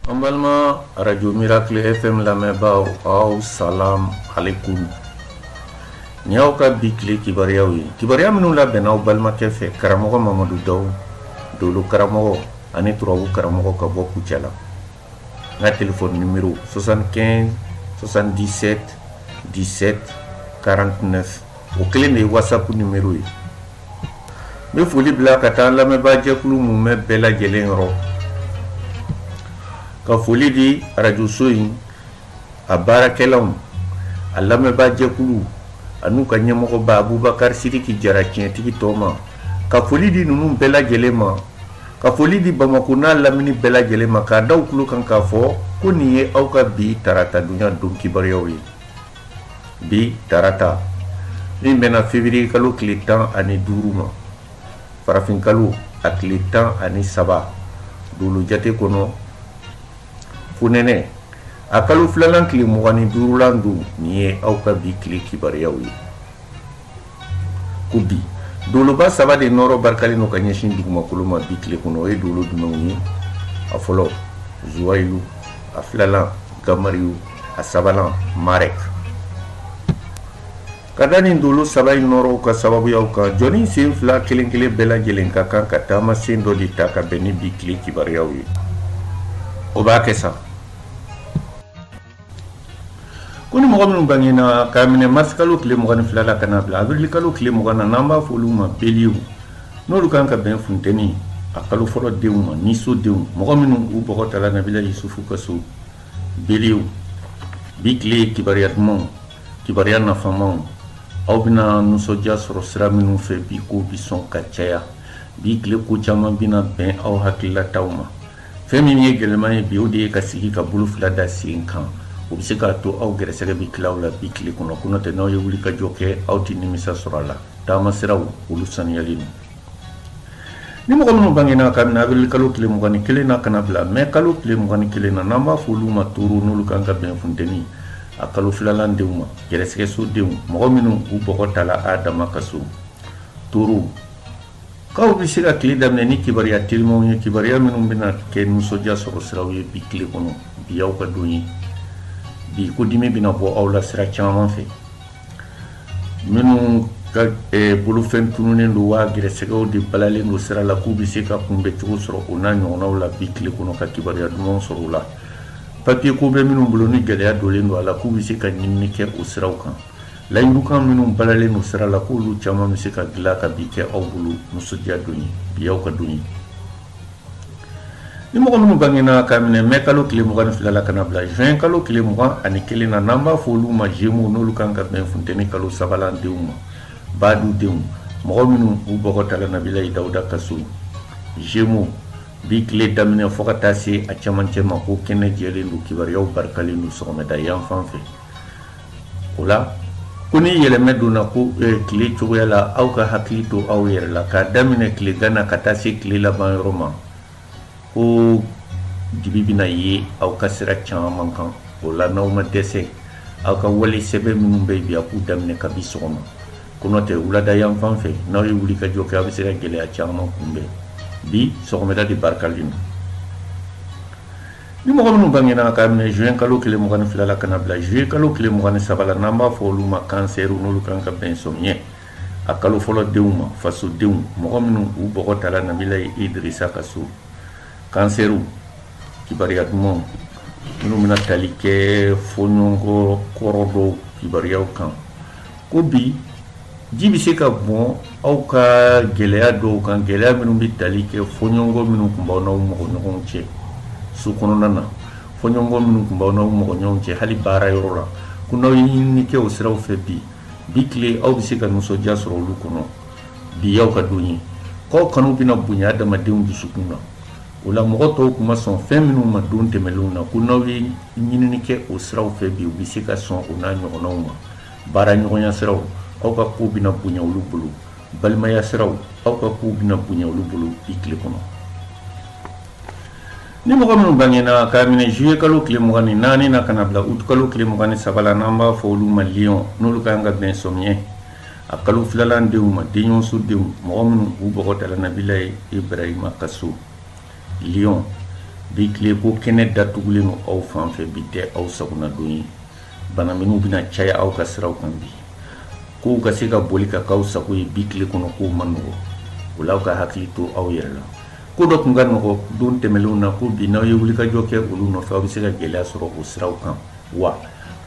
Ambalma Radio Miracle FM lamɛnbaaw aw salam alaikum. Ni y'aw ka bi tile kibaruyaw ye. Kibaruya minnu labɛnna aw balimakɛ fɛ karamɔgɔ Mamadu Dawu, Dolo karamɔgɔ ani Turabu karamɔgɔ ka bɔ Kucala. N ka téléphone numéro 75 77 17 49. O kelen de ye WhatsApp numéro ye. N bɛ foli bila ka taa lamɛnbaa jɛkulu mun bɛ bɛɛ lajɛlen yɔrɔ. Ka foli di radio so in a baarakɛlaw, a lamɛnbaa jɛkulu an'u ka ɲɛmɔgɔba Abubakar Sidiki Jara tiɲɛtigi tɔ ma. Ka foli di ninnu bɛɛ lajɛlen ma. Ka foli di Bamako n'a lamini bɛɛ lajɛlen ma. K'a da u tulo kan k'a fɔ ko nin ye aw ka bi tarata dunya don kibaruyaw ye. Bi tarata min bɛna février kalo tile 15 ma. Farafin kalo a tile 13 Dolo jate kɔnɔ. Funɛnɛ a kalo filanan tile 25 don nin ye aw ka bi tile kibaruyaw ye. Ko bi Doloba saba de nɔrɔ barikalen no ka ɲɛsin dugumakolo ma bi tile kɔnɔ. O ye dolo jumɛnw ye? A fɔlɔ Zuwailu, a filanan Gamariyu, a sabanan Marek. Ka da nin dolo saba in nɔrɔw ka sababuyaw kan, jɔnni sen fila kelen kelen bɛɛ lajɛlen ka kan ka taama sen dɔ de ta ka bɛn ni bi tile kibaruyaw ye. O b'a kɛ sa. Ko ni mɔgɔ minnu bangena k'a minɛ mars kalo tile 22 la ka na bila avril kalo tile 20 na n'an b'a fɔ olu ma beliw, n'olu kan ka bɛn funteni a kalo fɔlɔ denw ma, nisodenw, mɔgɔ minnu u bɔgɔ tala Nabila Yusufu ka so. Beliw, bi tile kibaruya dumanw, kibaruya nafamaw, aw bɛna nisɔndiya sɔrɔ sira minnu fɛ bi ko bi sɔn ka caya. Bi tile ko caman bɛna bɛn aw hakililataw ma. Fɛn min ye gɛlɛman ye bi o de ye ka sigi ka bolo fila da sen kan. O bɛ se k'a to aw gɛrɛsɛgɛ bi tila aw la bi tile kɔnɔ, ko n'o tɛ n'aw ye wuli ka jɔ kɛ aw tɛ nimisa sɔrɔ a la. Taama siraw olu saniyalen don. Ni mɔgɔ minnu bangena kabini avril kalo tile 21 na ka na bila mai kalo tile 21 na n'an b'a fɔ olu ma toro, n'olu kan ka bɛn funteni a kalo filanan denw ma, gɛrɛsɛgɛ so denw, mɔgɔ minnu u bɔgɔ tala a dama ka so. Toro k'aw bɛ se ka tile daminɛ ni kibaruya telimanw ye, kibaruya minnu bɛna kɛ nisɔndiya sɔrɔ siraw ye bi tile kɔnɔ. Bi aw ka don ye. Bi ko dimi bɛna bɔ aw la sira caman fɛ. Minnu ka bolofɛn tununnen don wa gɛrɛsɛgɛw de balalen don sira la k'u bɛ se ka kunbɛ cogo sɔrɔ o n'a ɲɔgɔnnaw la bi tile kɔnɔ ka kibaruya dumanw sɔrɔ o la. Papiye ko bɛ minnu bolo ni gɛlɛya donnen don a la k'u bɛ se ka ɲinini kɛ o siraw kan. Layidukan minnu balalen don sira la k'olu caman bɛ se ka dilan ka bi kɛ aw bolo nisɔndiya don ye, bi aw ka don ye. Ni mɔgɔ minnu bangena k'a minɛ mai kalo tile 22 la ka na bila juin kalo tile 21 na n'an b'a fɔ olu ma Gémeaux, n'olu kan ka bɛn funteni kalo sabanan denw ma, Badu denw, mɔgɔ minnu u bɔgɔ tala Nabila Dawuda ka so. Gémeaux, bi tile daminɛ fɔ ka taa se a camancɛ ma ko kɛnɛ jɛlen don, kibaruyaw barikalen don sɔgɔmada yan fan fɛ. O la ko ni yɛlɛmɛ donna ko tile cogoya la aw ka hakili to aw yɛrɛ la, k'a daminɛ tile gana ka taa se tile laban yɔrɔ ma, ko dibi bɛna ye aw ka sira caman kan. O la n'aw ma dɛsɛ aw ka wale sɛbɛn minnu bɛ bi a k'u daminɛ kabi sɔgɔma, ko n'o tɛ wulada yan fan fɛ n'aw ye wuli ka jɔ kɛ aw bɛ se ka gɛlɛya caman kunbɛn. Bi sɔgɔmada de barikalen don. Ni mɔgɔ minnu bangena k'a minɛ juin kalo tile 22 la ka na bila juillet kalo tile 23 la n'an b'a fɔ olu ma cancer, n'olu kan ka bɛn samiyɛ a kalo fɔlɔ denw ma, fasodenw, mɔgɔ minnu u bɔgɔ tala Nabila Idrissa ka so. Cancer, kibaruya dumanw minnu bɛna tali kɛ fɔɲɔgɔnkɔ kɔrɔ dɔw kibaruyaw kan. Ko bi ji bɛ se ka bɔn aw ka gɛlɛya dɔw kan, gɛlɛya minnu bɛ tali kɛ fɔɲɔgɔnkɔ minnu tun b'aw n'aw mɔgɔ ɲɔgɔnw cɛ so kɔnɔna na, fɔɲɔgɔnkɔ minnu tun b'aw n'aw mɔgɔ ɲɔgɔnw cɛ hali baara yɔrɔ la, ko n'aw ye ɲinini kɛ o siraw fɛ bi tile aw bɛ se ka nisɔndiya sɔrɔ olu kɔnɔ. Bi aw ka don ye. K'aw kanu bɛna bonya adamadenw dusukun na. O la mɔgɔ tɔw kuma sɔn fɛn minnu ma don tɛmɛlenw na, ko n'aw ye ɲinini kɛ o siraw fɛ bi u bɛ se ka sɔn o n'a ɲɔgɔnnaw ma. Baara ɲɔgɔnya siraw aw ka ko bɛna bonya olu bolo, balimaya siraw aw ka ko bɛna bonya olu bolo bi tile kɔnɔ. Ni mɔgɔ minnu bangena k'a minɛ juillet kalo tile 24 na ka na bila août kalo tile 23 la n'an b'a fɔ olu ma Lion, n'olu kan ka bɛn samiyɛ a kalo filanan denw ma, denɲɔgɔnso denw, mɔgɔ minnu u bɔgɔ tala Nabila Ibrahima ka so. Lion, bi tile ko kɛnɛ datugulen no aw fan fɛ bi tɛ aw sagona don ye bana minnu bɛna caya aw ka siraw kan bi kow ka se ka boli ka k'aw sago ye bi tile kɔnɔ kow ma nɔgɔ o la aw ka hakili to aw yɛrɛ la ko dɔ tun ka nɔgɔ don tɛmɛlenw na ko bi n'aw ye wulikajɔ kɛ olu nɔfɛ aw bɛ se ka gɛlɛya sɔrɔ o siraw kan wa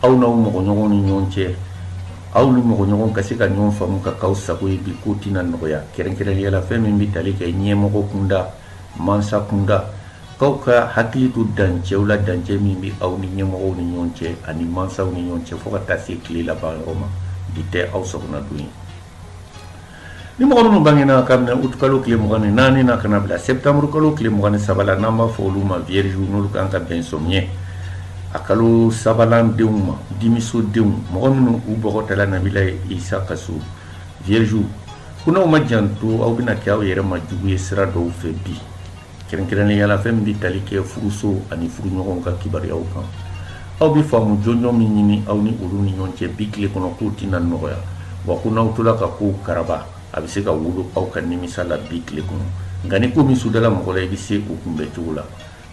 aw n'aw mɔgɔɲɔgɔnw ni ɲɔgɔn cɛ aw ni mɔgɔɲɔgɔn ka se ka ɲɔgɔn faamu ka k'aw sago ye bi ko tɛna nɔgɔya kɛrɛnkɛrɛnnenya la fɛn min bɛ tali kɛ ɲɛmɔgɔ kunda mansa kunda k'aw ka hakili to dancɛw la dancɛ min bɛ aw ni ɲɛmɔgɔw ni ɲɔgɔn cɛ ani mansaw ni ɲɔgɔn cɛ fo ka taa se tile laban yɔrɔ ma bi tɛ aw sagona don ye ni mɔgɔ minnu bangena kabini août kalo tile 24 na ka na bila septembre kalo tile 23 la n'an b'a fɔ olu ma vierge n'olu kan ka bɛn samiyɛ a kalo sabanan denw ma dimisodenw mɔgɔ minnu u bɔgɔtala nabila isa ka so vierge ko n'aw ma janto aw bɛna kɛ aw yɛrɛ ma jugu ye sira dɔw fɛ bi kɛrɛnkɛrɛnnenya la fɛn min bɛ tali kɛ furuso ani furuɲɔgɔnw ka kibaruyaw kan aw bɛ faamu jɔnjɔn min ɲini aw ni olu ni ɲɔgɔn cɛ bi tile kɔnɔ k'o tɛna nɔgɔya wa ko n'aw tola ka kow karaba a bɛ se ka wolo aw ka nimisa la bi tile kɔnɔ nka ni ko min sudala mɔgɔ la i bɛ se o kunbɛ cogo la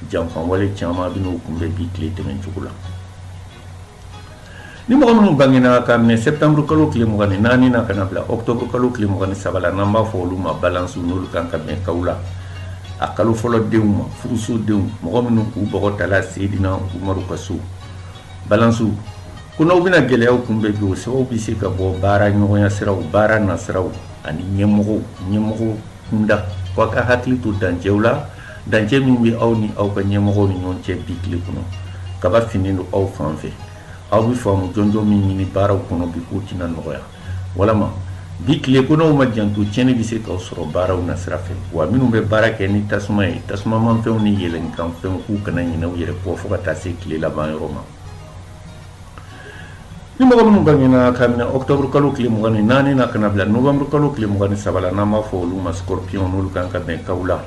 janfanwale caman bɛ n'o kunbɛ bi tile tɛmɛ cogo la ni mɔgɔ minnu bangena ka minɛ septembre kalo tile 24 na ka na bila octobre kalo tile 23 la n'an b'a fɔ olu ma balance n'olu kan ka bɛn kaw la a kalo fɔlɔ denw ma furusodenw mɔgɔ minnu k'u bɔgɔtala Seydina Umaru ka so balance ko n'aw bɛna gɛlɛyaw kunbɛ bi o sababu bɛ se ka bɔ baara ɲɔgɔnya siraw baara nasiraw ani ɲɛmɔgɔ kunda fo ka hakili to dancɛw la dancɛ min bɛ aw ni aw ka ɲɛmɔgɔw ni ɲɔgɔn cɛ bi tile kɔnɔ kaba finnen don aw fan fɛ aw bɛ faamu jɔnjɔn min ɲini baaraw kɔnɔ bi k'o tɛna nɔgɔya walama bi tile ko n'aw ma janto tiɲɛni bɛ se k'aw sɔrɔ baaraw nasira fɛ wa minnu bɛ baara kɛ ni tasuma ye tasumamanfɛnw ni yɛlɛnkanfɛnw k'u kana ɲinɛ u yɛrɛ kɔ fo ka taa se tile laban yɔrɔ ma ni mɔgɔ minnu bangena ka minɛ octobre kalo tile 24 na ka na bila novembre kalo tile 23 la n'an b'a fɔ olu ma scorpion n'olu kan ka bɛn kaw la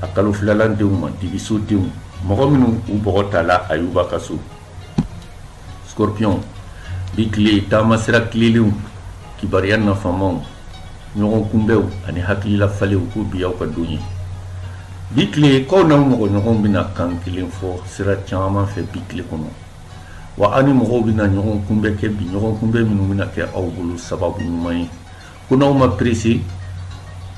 a kalo filalan denw ma dibisodenw mɔgɔ minnu u bɔgɔ tala Ayuba ka so scorpion bi tile taama sira tilelenw kibariya nafamaw ɲɔgɔn kunbɛw ani hakilila falew ko bi aw ka don ye bi tile k'aw n'aw mɔgɔɲɔgɔnw bɛna kan kelen fɔ sira caman fɛ bi tile kɔnɔ wa aw ni mɔgɔw bɛna ɲɔgɔn kunbɛ kɛ bi ɲɔgɔn kunbɛ minnu bɛna kɛ aw bolo sababu ɲuman ye ko n'aw ma presse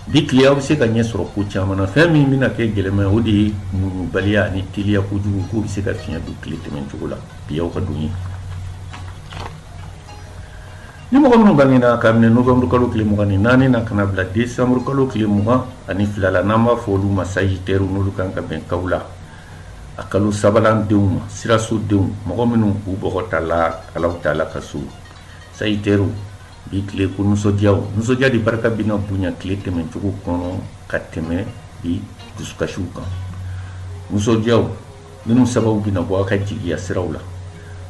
bi tile aw bɛ se ka ɲɛ sɔrɔ ko caman na fɛn min bɛna kɛ gɛlɛma ye o de ye muɲubaliya ani teliya kojugu k'o bɛ se ka fiɲɛ don tile tɛmɛcogo la bi aw ka don ye ni mɔgɔ minnu bangena ka minɛ novembre kalo tile 24 na ka na bila décembre kalo tile 22 la n'an b'a fɔ olu ma sagittaire n'olu kan ka bɛn kaw la a kalo sabanan denw ma sirasodenw mɔgɔ minnu k'u bɔgɔtala Alahu Taala ka so sagittaire bi tile ko nisɔndiya de barika bɛna bonya tile tɛmɛcogo kɔnɔ ka tɛmɛ bi dusukasiw kan nisɔndiyaw minnu sababu bɛna bɔ aw ka jigiya siraw la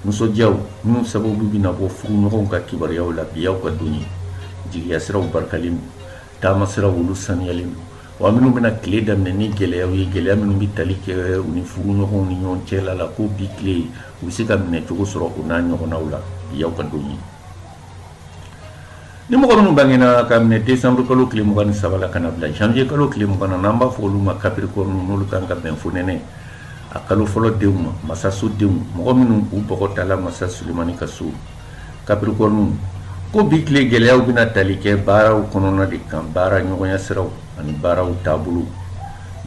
nisɔndiyaw minnu sababu bɛna bɔ furuɲɔgɔnw ka kibaruyaw la bi aw ka don ye jigiya siraw barikalen don taama siraw olu saniyalen don wa minnu bɛna tile daminɛ ni gɛlɛyaw ye gɛlɛya minnu bɛ tali kɛ u ni furuɲɔgɔnw ni ɲɔgɔn cɛ la ko bi tile u bɛ se ka minɛ cogo sɔrɔ o n'a ɲɔgɔnnaw la bi aw ka don ye ni mɔgɔ minnu bangena ka minɛ décembre kalo tile 23 la ka na bila janvier kalo tile 20 na n'an b'a fɔ olu ma capricorne n'olu kan ka bɛn fonɛnɛ a kalo fɔlɔ denw ma masasodenw mɔgɔ minnu u bɔgɔtala masa Sulemani ka so capricorne ko bi tile gɛlɛyaw bɛna tali kɛ baaraw kɔnɔna de kan baara ɲɔgɔnya siraw ani baaraw taabolo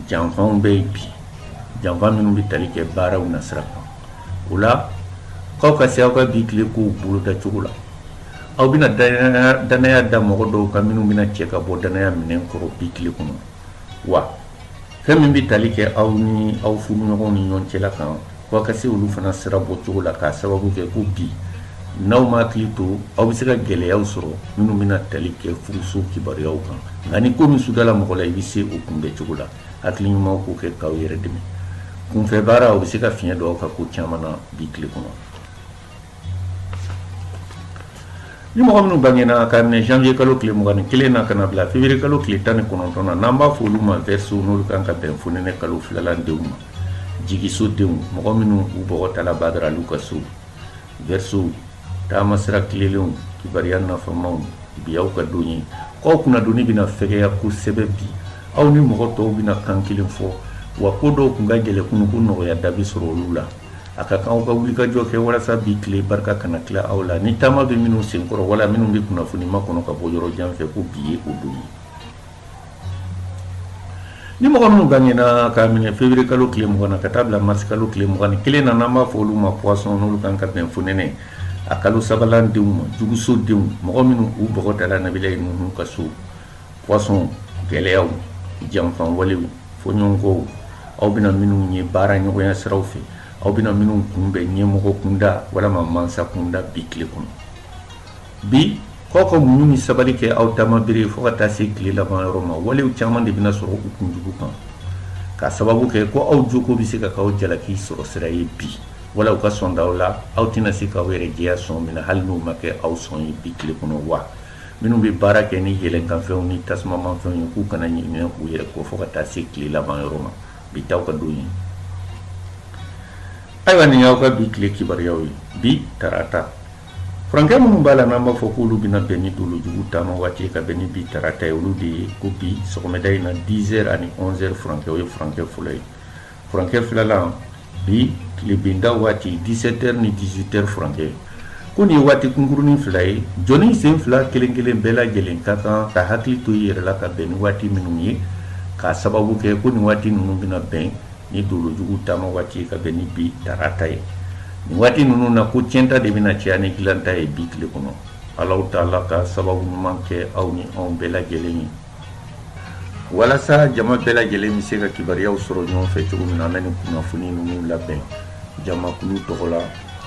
janfanw bɛ yen bi janfan minnu bɛ tali kɛ baaraw nasira kan o la k'aw ka se aw ka bi tile kow boloda cogo la aw bɛna danaya da mɔgɔ dɔw kan minnu bɛna cɛ ka bɔ danaya minɛn kɔrɔ bi tile kɔnɔ wa fɛn min bɛ tali kɛ aw ni aw furuɲɔgɔnw ni ɲɔgɔn cɛla kan fo ka se olu fana sira bɔ cogo la k'a sababu kɛ ko bi n'aw ma hakili to aw bɛ se ka gɛlɛyaw sɔrɔ minnu bɛna tali kɛ furuso kibaruyaw kan nka ni ko min sudala mɔgɔ la i bɛ se o kunbɛ cogo la hakili ɲuman k'o kɛ k'aw yɛrɛ dɛmɛ kunfɛ baara aw bɛ se ka fiɲɛ don aw ka ko caman na bi tile kɔnɔ ni mɔgɔ minnu bangena ka minɛ janvier kalo tile 21 na ka na bila février kalo tile 19 na n'an b'a fɔ olu ma verseau n'olu kan ka bɛn fonɛnɛ kalo filalan denw ma jigisodenw mɔgɔ minnu u bɔgɔtala Badaralu ka so verseau taama sira tilelenw kibariya nafamaw bi aw ka don ye k'aw kunnadonni bɛna fɛgɛya kosɛbɛ bi aw ni mɔgɔ tɔw bɛna kan kelen fɔ wa ko dɔw kun ka gɛlɛ kunu ko nɔgɔya da bɛ sɔrɔ olu la a ka kan aw ka wuli ka jɔ kɛ walasa bi tile barika kana tila aw la ni taama bɛ minnu senkɔrɔ wala minnu bɛ kunnafoni ma kɔnɔ ka bɔ yɔrɔ jan fɛ ko bi ye o don ye ni mɔgɔ minnu bangena k'a minɛ février kalo tile 20 na ka taa bila mars kalo tile 21 na n'an b'a fɔ olu ma poisson n'olu kan ka bɛn fonɛnɛ a kalo sabalan denw ma juguso denw mɔgɔ minnu u bɔgɔ dala nabilayi ninnu ka so poisson gɛlɛyaw janfan walew fɔɲɔgɔnkow aw bɛna minnu ye baara ɲɔgɔnya siraw fɛ aw bɛna minnu kunbɛn ɲɛmɔgɔ kunda walama mansa kunda bi tile kɔnɔ bi k'aw ka muɲu ni sabali kɛ aw taama bere fo ka taa se tile laban yɔrɔ ma walew caman de bɛna sɔrɔ u kunjugu kan k'a sababu kɛ ko aw joko bɛ se ka k'aw jalaki sɔrɔ sira ye bi wala u ka sɔn d'aw la aw tɛna se k'aw yɛrɛ jɛya sɔn minɛ hali n'u ma kɛ aw sɔn ye bi tile kɔnɔ wa minnu bɛ baara kɛ ni yɛlɛnkanfɛnw ni tasumamafɛnw ye k'u kana ɲinɛ u yɛrɛ kɔ fo ka taa se tile laban yɔrɔ ma bi t'aw ka don ye ayiwa nin y'aw ka bi tile kibaruyaw ye bi tarata furankɛ minnu b'a la n'an b'a fɔ k'olu bɛna bɛn ni dolojugu taama waati ka bɛn ni bi tarata ye olu de ye ko bi sɔgɔmada in na 10h ani 11h furankɛ o ye furankɛ fɔlɔ ye furankɛ filalan bi tilebinda waati 17h ni 18h furankɛ ko nin ye waati kunkurunin fila ye jɔnni sen fila kelen kelen bɛɛ lajɛlen ka kan ka hakili to i yɛrɛ la ka bɛn ni waati minnu ye k'a sababu kɛ ko nin waati ninnu bɛna bɛn ni dolojugu taama waati ka bɛn ni bi tarata ye nin waati ninnu na ko tiɲɛta de bɛna caya ni dilanta ye bi tile kɔnɔ alaw ta'ala ka sababu ɲuman kɛ aw ni anw bɛɛ lajɛlen ye walasa jama bɛɛ lajɛlen bɛ se ka kibaruyaw sɔrɔ ɲɔgɔn fɛ cogo min na an bɛ nin kunnafoni ninnu labɛn jamakulu tɔgɔ la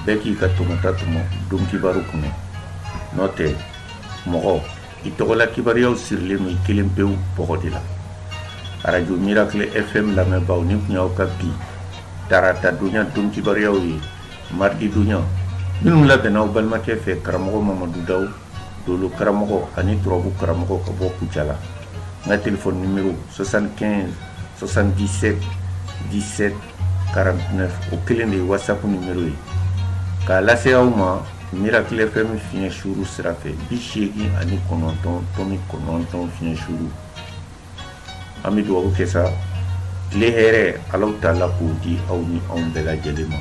bɛɛ k'i ka tɔmɔta tɔmɔ don kibaru kunna n'o tɛ mɔgɔ i tɔgɔla kibaruyaw sirilen don i kelen pewu bɔgɔ de la radio miracle fm lamɛnbaaw ni kun y'aw ka bi tarata donya don kibaruyaw ye mardi donya minnu labɛnna aw balimakɛ fɛ karamɔgɔ mamadu daw dolo karamɔgɔ ani turabu karamɔgɔ ka bɔ kucala n ka telefɔni numéro 75 77 17 49 o kelen de ye whatsapp numéro ye k'a lase aw ma miracle fm fiɲɛ suru sira fɛ 89.9 fiɲɛ suru an bɛ dugawu kɛ sa tile hɛrɛ alaw ta'ala k'o di aw ni anw bɛɛ lajɛlen ma